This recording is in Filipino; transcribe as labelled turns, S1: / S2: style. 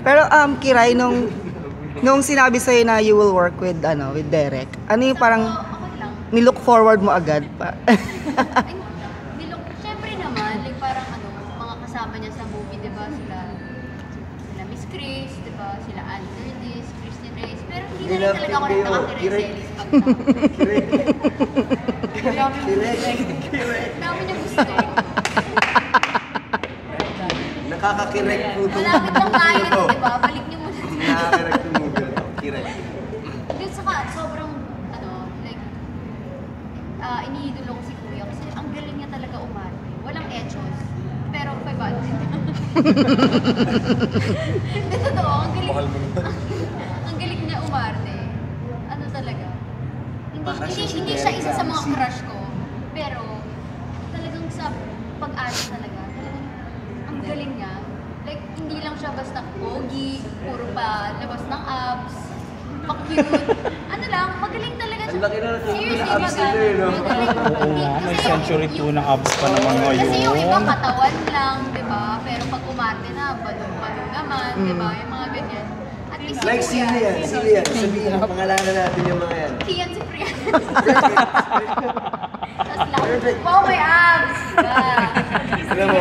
S1: Pero Kiray, nung sinabi sa'yo na you will work with with Derek, ano yung parang nilook forward mo agad pa?
S2: Siyempre naman, like parang mga kasama niya sa movie, di ba? Sila Miss Chris, di ba? Sila Ann Curtis, Christine Reyes. Pero hindi na rin talaga ako nagkakakireselis pag dami niya gusto.
S3: Nakakakirek po ito.
S2: Malapit lang tayo, di ba? Balik niyo muna.
S3: Nakakirek yung movie na ito. Kirek.
S2: Then saka sobrang, iniidolo ko si Kuya kasi ang galing niya talaga umarte. Walang echos. Pero 500. Hindi totoo, ang galing. Ang galing niya umarte. Ano talaga? Hindi siya isa sa mga crush ko. Pero talagang sa pag-arte talaga, talagang ang galing niya. Like, hindi lang siya basta pogi, puro pa labas ng abs, pa-cute. Ano lang, magaling talaga siya.
S3: Ang laki na
S2: Seriously,
S3: abs nito eh, no?
S4: Oo nga, may century 2 na abs pa naman ngayon.
S2: Kasi yung ibang katawan lang, di ba? Pero pag umarte na, balong-balong naman, di ba? Yung mga ganyan. At least
S3: Like
S2: si
S3: sino
S2: Kuya.
S3: yan? Sino yan? Sabihin, pangalanan natin yung mga yan.
S2: Kian si Priyan. Tapos lang, wow, may abs! Diba?